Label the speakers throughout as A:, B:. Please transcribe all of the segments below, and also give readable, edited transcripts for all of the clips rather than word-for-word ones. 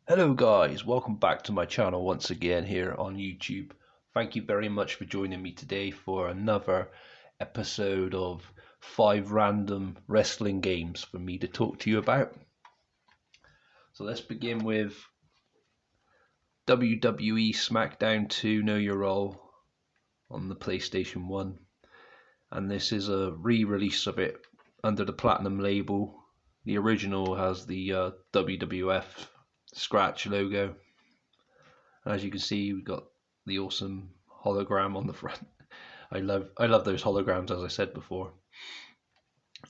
A: Hello guys, welcome back to my channel once again here on YouTube. Thank you very much for joining me today for another episode of 5 random wrestling games for me to talk to you about. So let's begin with WWE SmackDown 2 Know Your Role on the PlayStation 1. And this is a re-release of it under the Platinum label. The original has the WWF scratch logo. As you can see, we've got the awesome hologram on the front. I love those holograms, as I said before.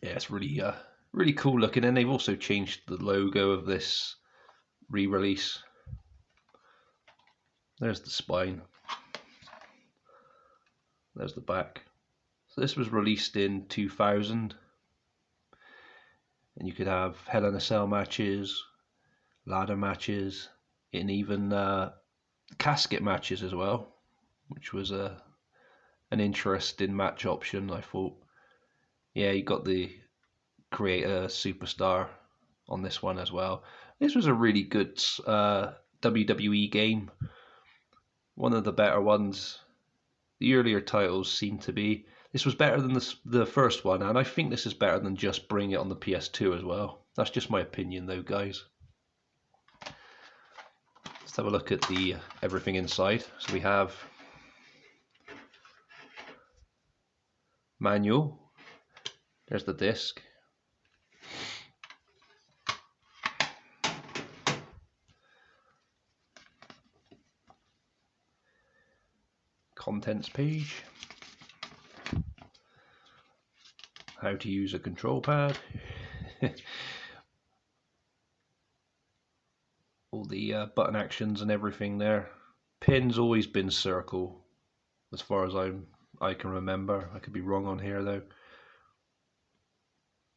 A: Yeah, it's really cool looking, and they've also changed the logo of this re-release. There's the spine. There's the back. So this was released in 2000, and you could have Hell in a Cell matches, ladder matches, and even casket matches as well, which was an interesting match option, I thought. Yeah, you got the creator superstar on this one as well. This was a really good WWE game. One of the better ones. The earlier titles seem to be. This was better than the first one, and I think this is better than just Bring It on the PS2 as well. That's just my opinion though, guys. Let's have a look at the everything inside. So we have manual. There's the disc. Contents page. How to use a control pad. All the button actions and everything there. Pin's always been circle, as far as I can remember. I could be wrong on here though.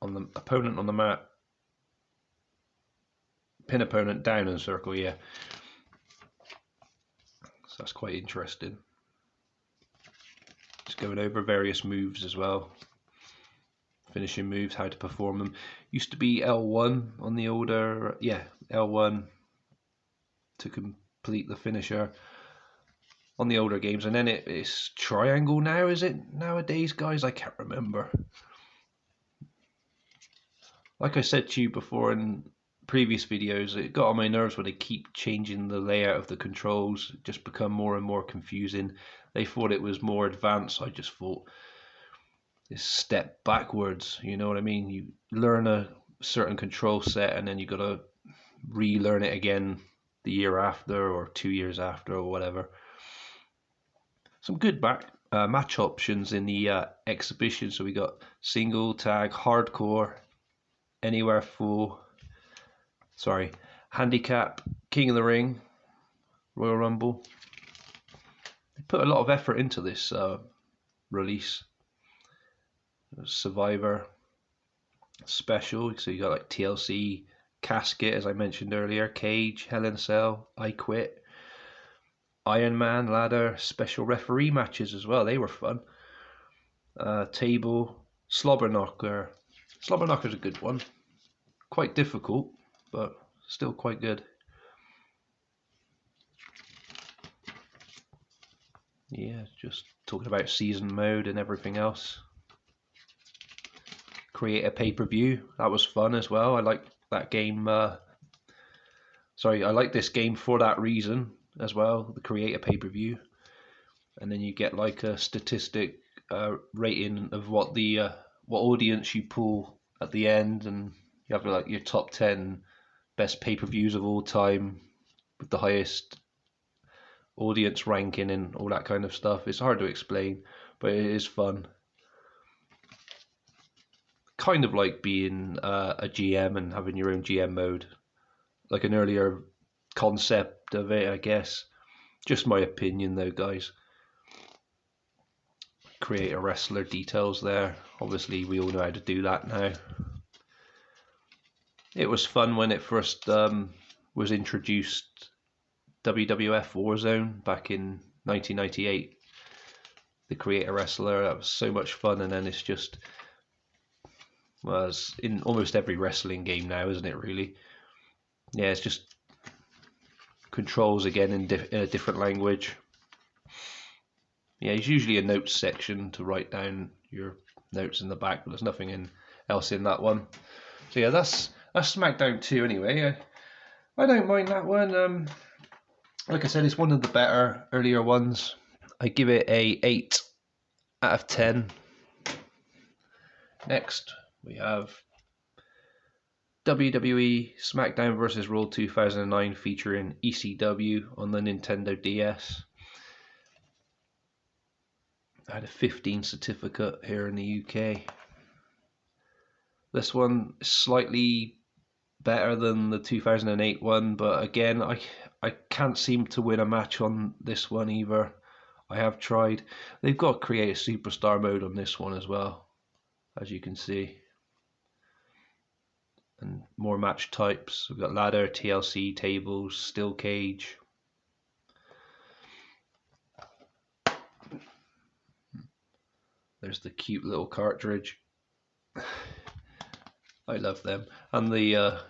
A: On the opponent on the mat, pin opponent down and circle, yeah. So that's quite interesting. Just going over various moves as well. Finishing moves, how to perform them. Used to be L1 on the older, yeah, L1 to complete the finisher on the older games, and then it's triangle now, is it nowadays, guys? I can't remember. Like I said to you before in previous videos, it got on my nerves when they keep changing the layout of the controls. It just become more and more confusing. They thought it was more advanced. I just thought this step backwards, you know what I mean? You learn a certain control set and then you got to relearn it again the year after or 2 years after or whatever. Some good match options in the exhibition. So we got single, tag, hardcore, anywhere full, handicap, King of the Ring, Royal Rumble. They put a lot of effort into this release. Survivor special, so you got like TLC, casket as I mentioned earlier, cage, Hell in a Cell, I Quit, Iron Man, ladder, special referee matches as well. They were fun. Table, slobber knocker. Slobber knocker's a good one. Quite difficult, but still quite good. Yeah, just talking about season mode and everything else. Create a pay-per-view. That was fun as well. I like that game. I like this game for that reason as well. The create a pay-per-view, and then you get like a statistic rating of what the what audience you pull at the end, and you have like your top 10 best pay-per-views of all time with the highest audience ranking and all that kind of stuff. It's hard to explain, but it is fun. Kind of like being a GM and having your own GM mode, like an earlier concept of it, I guess. Just my opinion though, guys. Create a wrestler details there. Obviously we all know how to do that now. It was fun when it first was introduced, WWF Warzone back in 1998. The create a wrestler, that was so much fun, and then it's just was in almost every wrestling game now, isn't it really? Yeah, it's just controls again in a different language. Yeah, there's usually a notes section to write down your notes in the back, but there's nothing else in that one. So yeah, that's SmackDown 2 anyway. I don't mind that one. Like I said, it's one of the better earlier ones. I give it a 8 out of 10. Next, we have WWE SmackDown vs. Raw 2009 featuring ECW on the Nintendo DS. I had a 15 certificate here in the UK. This one is slightly better than the 2008 one, but again, I can't seem to win a match on this one either. I have tried. They've got create a superstar mode on this one as well, as you can see. And more match types. We've got ladder, TLC, tables, steel cage. There's the cute little cartridge. I love them. And the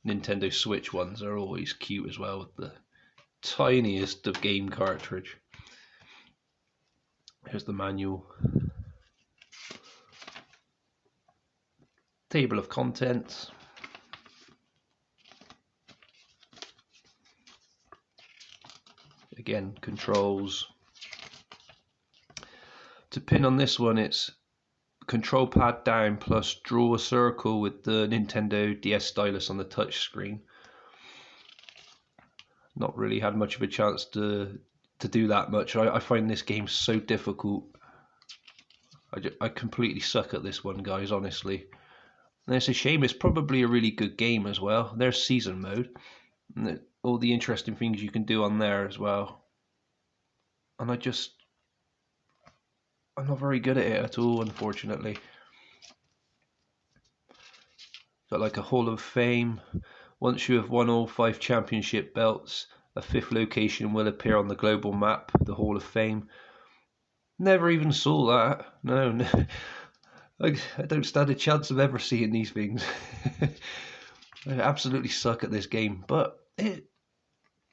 A: Nintendo Switch ones are always cute as well, with the tiniest of game cartridge. Here's the manual. Table of contents. Again, controls. To pin on this one, it's control pad down plus draw a circle with the Nintendo DS stylus on the touch screen. Not really had much of a chance to do that much. I find this game so difficult. I completely suck at this one, guys, honestly. And it's a shame. It's probably a really good game as well. There's season mode, and all the interesting things you can do on there as well. And I'm not very good at it at all, unfortunately. Got like a Hall of Fame. Once you have won all 5 championship belts, a 5th location will appear on the global map, the Hall of Fame. Never even saw that. No. I don't stand a chance of ever seeing these things. I absolutely suck at this game, but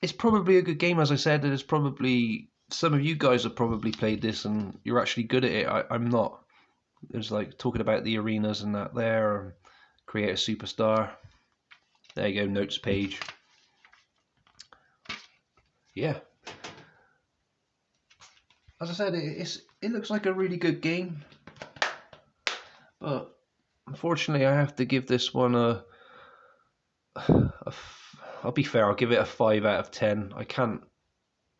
A: it's probably a good game. As I said, there's probably some of you guys have probably played this and you're actually good at it. I'm not. There's like talking about the arenas and that there. Create a superstar. There you go, notes page. Yeah. As I said, it looks like a really good game, but unfortunately I have to give this one I'll be fair, I'll give it a 5 out of 10. I can't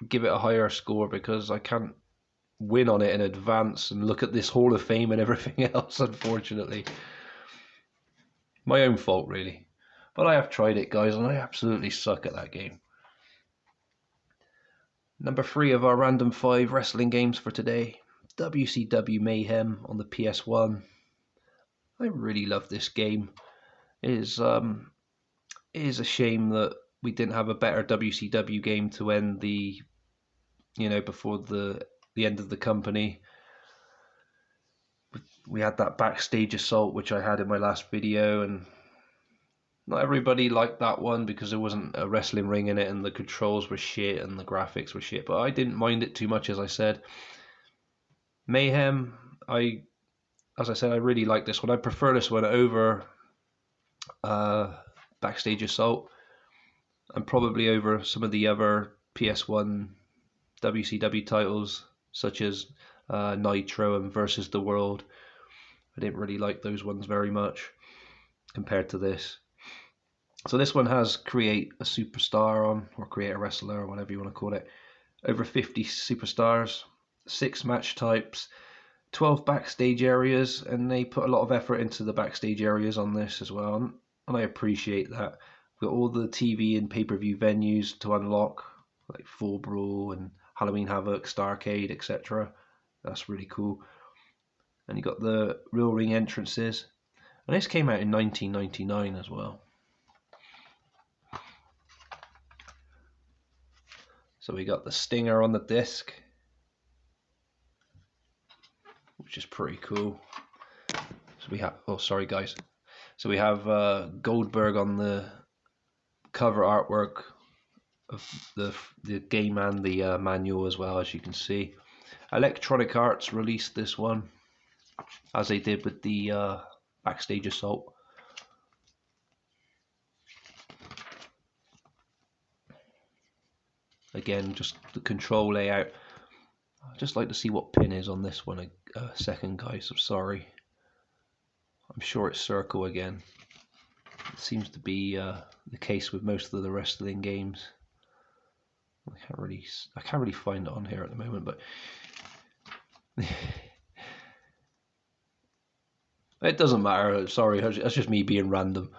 A: give it a higher score because I can't win on it in advance and look at this Hall of Fame and everything else, unfortunately. My own fault, really. But I have tried it, guys, and I absolutely suck at that game. Number 3 of our random 5 wrestling games for today, WCW Mayhem on the PS1. I really love this game. It is a shame that we didn't have a better WCW game to end the, before the end of the company. We had that backstage assault, which I had in my last video, and not everybody liked that one because there wasn't a wrestling ring in it and the controls were shit and the graphics were shit, but I didn't mind it too much, as I said. Mayhem, as I said, I really like this one. I prefer this one over Backstage Assault and probably over some of the other PS1 WCW titles such as Nitro and Versus the World. I didn't really like those ones very much compared to this. So this one has create a superstar on, or create a wrestler, or whatever you want to call it. Over 50 superstars, 6 match types, 12 backstage areas, and they put a lot of effort into the backstage areas on this as well, and I appreciate that. We've got all the TV and pay-per-view venues to unlock, like Full Brawl and Halloween Havoc, Starrcade, etc. That's really cool. And you got the real ring entrances, and this came out in 1999 as well. So we got the Stinger on the disc, which is pretty cool. So we have, oh sorry guys. So we have Goldberg on the cover artwork of the game and the manual as well, as you can see. Electronic Arts released this one, as they did with the Backstage Assault. Again, just the control layout. I'd just like to see what pin is on this one a second, guys. I'm sorry. I'm sure it's circle again. It seems to be the case with most of the wrestling games. I can't really find it on here at the moment, but it doesn't matter. Sorry, that's just me being random.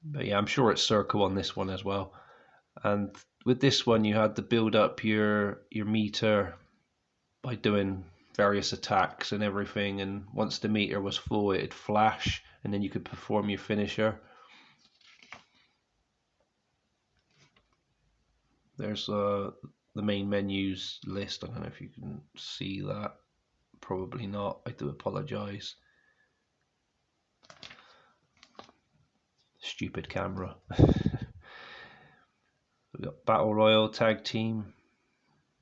A: But yeah, I'm sure it's circle on this one as well. And with this one, you had to build up your meter by doing various attacks and everything. And once the meter was full, it'd flash, and then you could perform your finisher. There's the main menus list. I don't know if you can see that. Probably not. I do apologize. Stupid camera. We've got Battle Royal, Tag Team,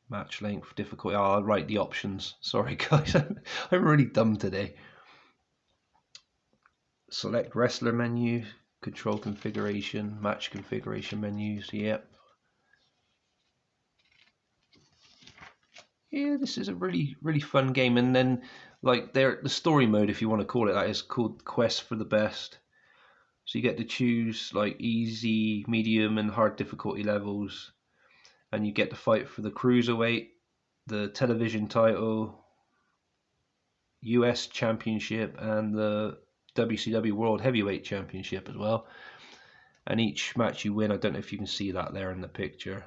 A: Match Length, Difficulty. Oh, I'll write the options. Sorry, guys. I'm really dumb today. Select Wrestler menu, Control Configuration, Match Configuration menus. Yep. Yeah, this is a really fun game. And then, like, the story mode, if you want to call it that, is called Quest for the Best. So you get to choose like easy, medium, and hard difficulty levels, and you get to fight for the cruiserweight, the television title, US Championship, and the WCW World Heavyweight Championship as well. And each match you win, I don't know if you can see that there in the picture,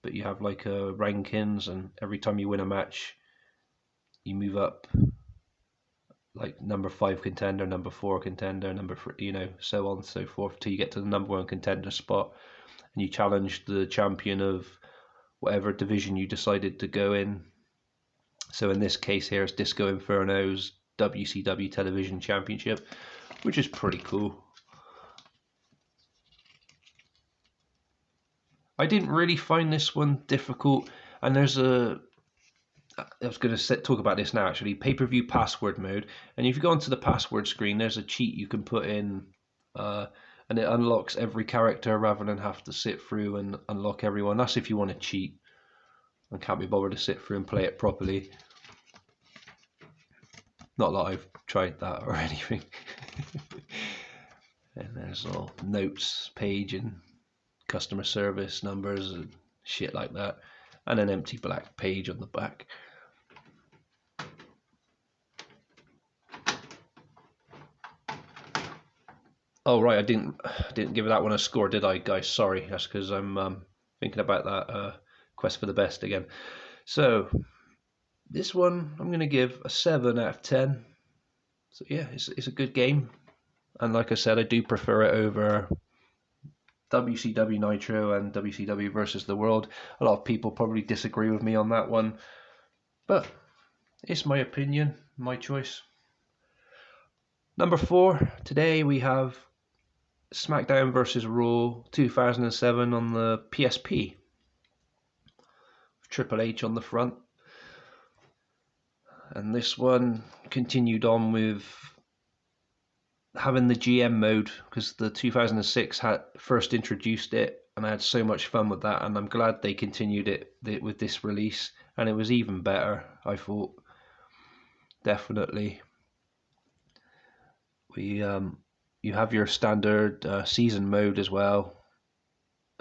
A: but you have like rankings, and every time you win a match, you move up, like number 5 contender, number 4 contender, number 3, so on and so forth, till you get to the number 1 contender spot, and you challenge the champion of whatever division you decided to go in. So in this case here, it's Disco Inferno's WCW Television Championship, which is pretty cool. I didn't really find this one difficult, and there's I was going to talk about this now actually, pay-per-view password mode, and if you go onto the password screen, there's a cheat you can put in, and it unlocks every character rather than have to sit through and unlock everyone. That's if you want to cheat and can't be bothered to sit through and play it properly. Not that I've tried that or anything. And there's all notes page and customer service numbers and shit like that, and an empty black page on the back. Oh right, I didn't give that one a score, did I, guys? Sorry, that's because I'm thinking about that Quest for the Best again. So this one I'm gonna give a 7 out of 10. So yeah, it's a good game, and like I said, I do prefer it over WCW Nitro and WCW versus the World. A lot of people probably disagree with me on that one, but it's my opinion, my choice. Number 4, today we have SmackDown vs. Raw 2007 on the PSP. Triple H on the front. And this one continued on with having the GM mode, because the 2006 had first introduced it, and I had so much fun with that, and I'm glad they continued it with this release, and it was even better, I thought. Definitely. You have your standard season mode as well,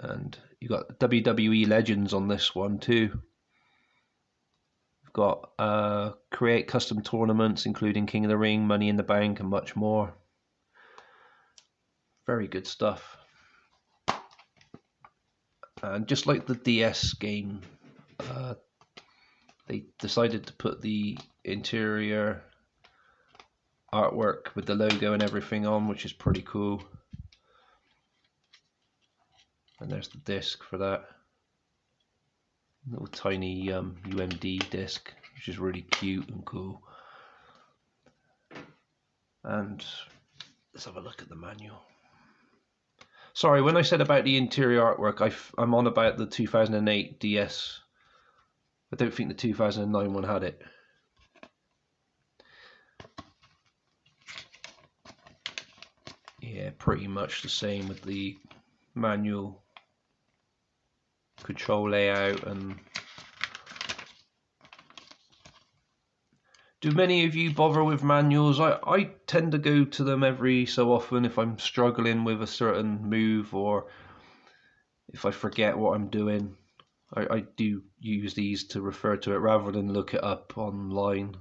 A: and you got WWE Legends on this one too. You've got create custom tournaments, including King of the Ring, Money in the Bank, and much more. Very good stuff. And just like the DS game, they decided to put the interior artwork with the logo and everything on, which is pretty cool. And there's the disc for that. Little tiny UMD disc, which is really cute and cool. And let's have a look at the manual. Sorry, when I said about the interior artwork, I'm on about the 2008 DS. I don't think the 2009 one had it. Yeah, pretty much the same with the manual control layout. And do many of you bother with manuals? I tend to go to them every so often if I'm struggling with a certain move, or if I forget what I'm doing. I do use these to refer to it rather than look it up online.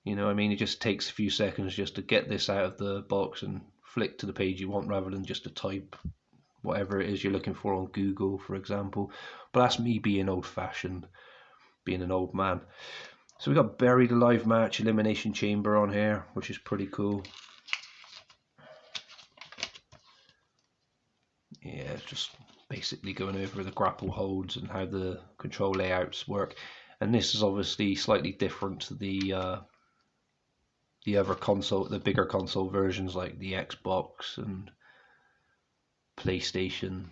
A: You know, I mean, it just takes a few seconds just to get this out of the box and flick to the page you want, rather than just to type whatever it is you're looking for on Google, for example. But that's me being old-fashioned, being an old man. So we got Buried Alive Match Elimination Chamber on here, which is pretty cool. Yeah, it's just basically going over the grapple holds and how the control layouts work. And this is obviously slightly different to the other console, the bigger console versions like the Xbox and PlayStation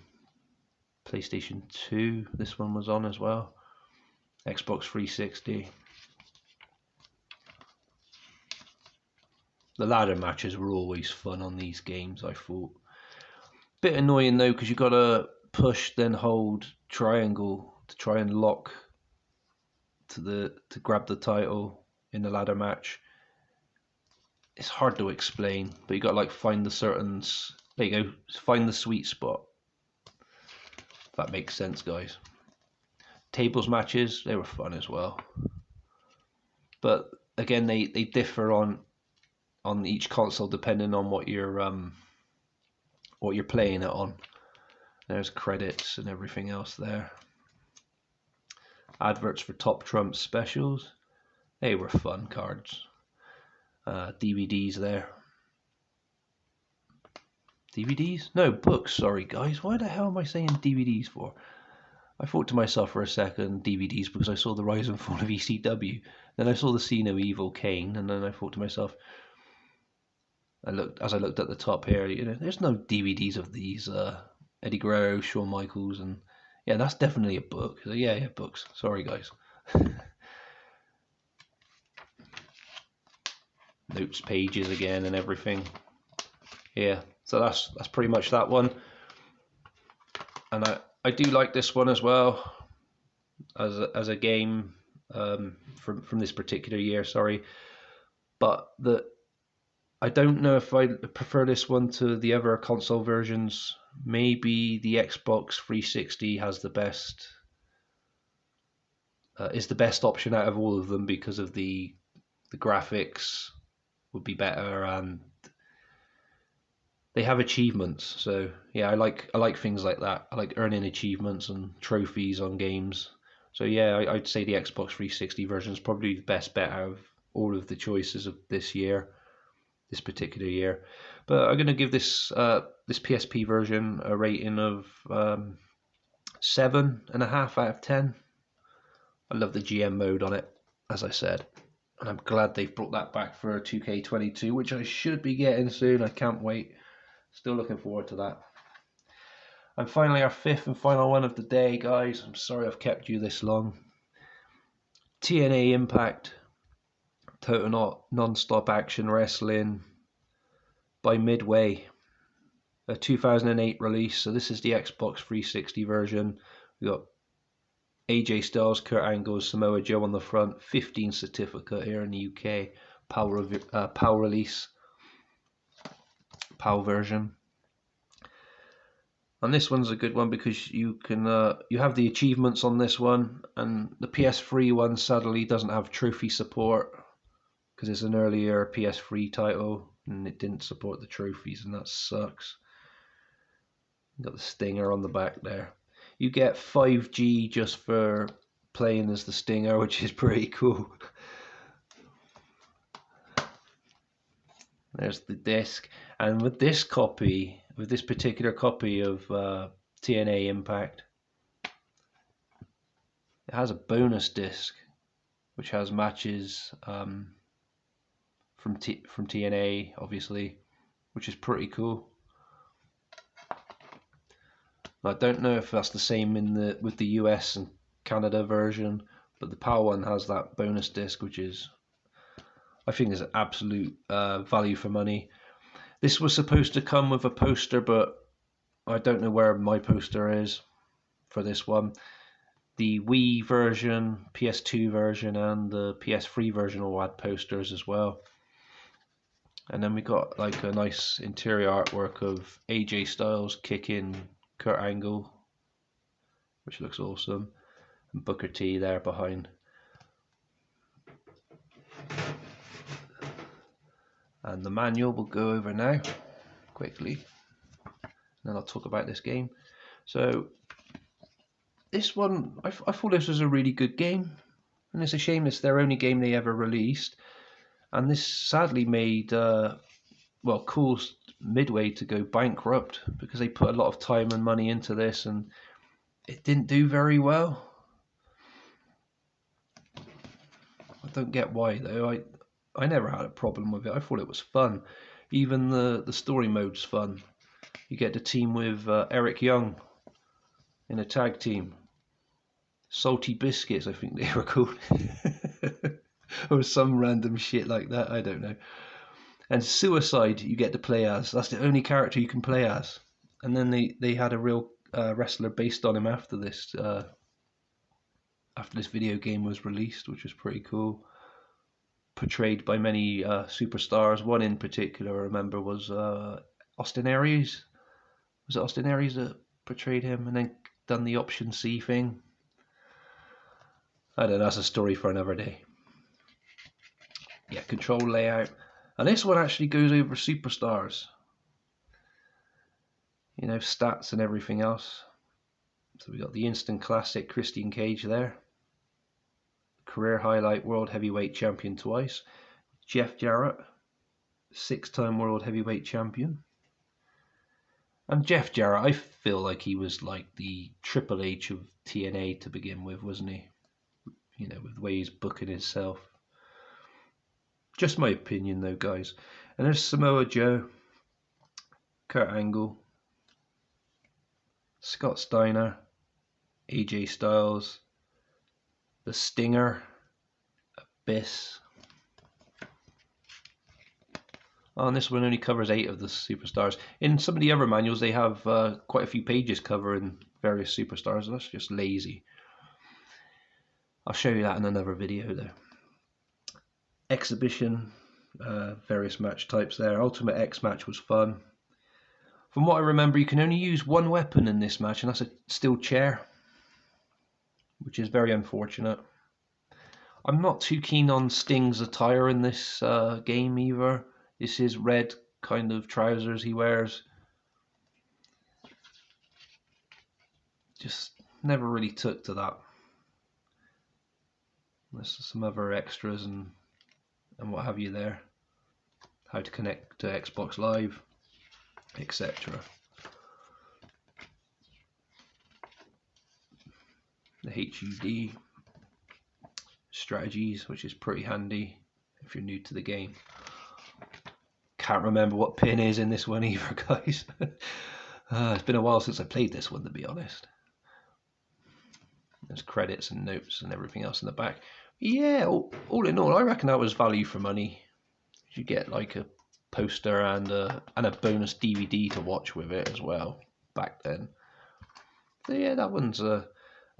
A: 2. This one was on as well. Xbox 360. The ladder matches were always fun on these games, I thought. Bit annoying though, because you gotta push then hold triangle to try and lock to grab the title in the ladder match. It's hard to explain, but you got to like find the certain, there you go, find the sweet spot. If that makes sense, guys. Tables matches, they were fun as well. But again, they differ on each console depending on what you're playing it on. There's credits and everything else there. Adverts for Top Trump specials. They were fun cards. DVDs there. DVDs? No, books, sorry guys. Why the hell am I saying DVDs for? I thought to myself for a second, DVDs, because I saw the rise and fall of ECW. Then I saw the See No Evil Kane, and then I thought to myself, as I looked at the top here, you know, there's no DVDs of these Eddie Guerrero, Shawn Michaels, and yeah, that's definitely a book. So yeah, books. Sorry guys. Notes pages again and everything. Yeah, so that's pretty much that one. And I do like this one as well as a game from this particular year. Sorry, but I don't know if I prefer this one to the other console versions. Maybe the Xbox 360 has the best. Is the best option out of all of them because of the graphics would be better, and they have achievements. So yeah, I like things like that. I like earning achievements and trophies on games. So yeah, I'd say the Xbox 360 version is probably the best bet out of all of the choices of this particular year. But I'm going to give this PSP version a rating of 7.5 out of 10. I love the GM mode on it, as I said, and I'm glad they've brought that back for 2K22, which I should be getting soon. I can't wait. Still looking forward to that. And finally, our fifth and final one of the day, guys. I'm sorry I've kept you this long. TNA Impact, total non-stop action wrestling by Midway, a 2008 release. So this is the Xbox 360 version. We got AJ Styles, Kurt Angle, Samoa Joe on the front. 15 certificate here in the UK. PAL release. PAL version. And this one's a good one because you can you have the achievements on this one, and the PS3 one sadly doesn't have trophy support because it's an earlier PS3 title and it didn't support the trophies, and that sucks. Got the stinger on the back there. You get 5G just for playing as the Stinger, which is pretty cool. There's the disc, and with this particular copy of TNA Impact, it has a bonus disc, which has matches from TNA, obviously, which is pretty cool. I don't know if that's the same with the US and Canada version, but the PAL one has that bonus disc, which is, I think, is an absolute value for money. This was supposed to come with a poster, but I don't know where my poster is for this one. The Wii version, PS2 version, and the PS3 version all had posters as well. And then we got like a nice interior artwork of AJ Styles kicking Kurt Angle, which looks awesome, and Booker T there behind. And the manual we'll go over now quickly, and then I'll talk about this game. So this one, I thought this was a really good game, and it's a shame it's their only game they ever released. And this sadly made caused Midway to go bankrupt because they put a lot of time and money into this, and it didn't do very well. I don't get why though. I never had a problem with it. I thought it was fun. Even the story mode's fun. You get to team with Eric Young in a tag team. Salty Biscuits, I think they were called. Or some random shit like that, I don't know. And Suicide you get to play as. That's the only character you can play as. And then they had a real wrestler based on him after this video game was released, which was pretty cool. Portrayed by many superstars. One in particular I remember was Austin Aries. Was it Austin Aries that portrayed him and then done the Option C thing? I don't know, that's a story for another day. Yeah, control layout. And this one actually goes over superstars. You know, stats and everything else. So we got the instant classic Christian Cage there. Career highlight world heavyweight champion twice. Jeff Jarrett, 6-time world heavyweight champion. And Jeff Jarrett, I feel like he was like the Triple H of TNA to begin with, wasn't he? You know, with the way he's booking himself. Just my opinion though, guys. And there's Samoa Joe, Kurt Angle, Scott Steiner, AJ Styles, The Stinger, Abyss. Oh, and this one only covers 8 of the superstars. In some of the other manuals, they have quite a few pages covering various superstars. That's just lazy. I'll show you that in another video though. Exhibition, various match types there. Ultimate X match was fun. From what I remember, you can only use one weapon in this match, and that's a steel chair, which is very unfortunate. I'm not too keen on Sting's attire in this game either. This is red kind of trousers he wears. Just never really took to that. There's some other extras and what have you there. How to connect to Xbox Live, etc. The HUD strategies, which is pretty handy if you're new to the game. Can't remember what pin is in this one either, guys. It's been a while since I played this one, to be honest. There's credits and notes and everything else in the back. Yeah, all in all, I reckon that was value for money. You get like a poster and a bonus DVD to watch with it as well back then. So yeah, that one's a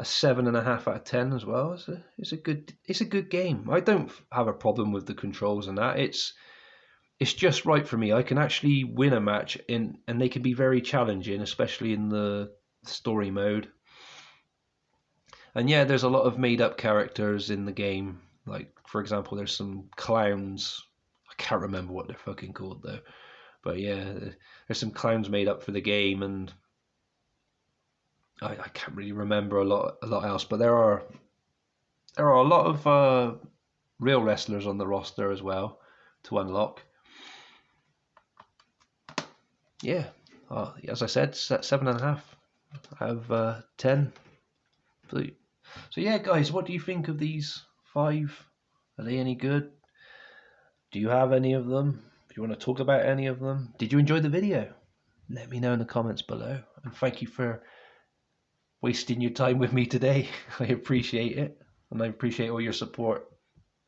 A: 7.5 out of 10 as well. It's a good game. I don't have a problem with the controls and that. It's just right for me. I can actually win a match and they can be very challenging, especially in the story mode. And yeah, there's a lot of made up characters in the game. Like, for example, there's some clowns. I can't remember what they're fucking called though. But yeah, there's some clowns made up for the game, and I can't really remember a lot else. But there are a lot of real wrestlers on the roster as well to unlock. Yeah, as I said, 7.5 out of 10. So yeah, guys, what do you think of these 5? Are they any good? Do you have any of them? Do you want to talk about any of them? Did you enjoy the video? Let me know in the comments below. And thank you for wasting your time with me today. I appreciate it, and I appreciate all your support,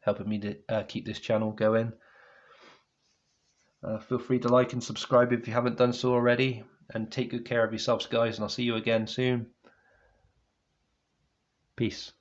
A: helping me to keep this channel going. Feel free to like and subscribe if you haven't done so already, and take good care of yourselves, guys, and I'll see you again soon. Peace.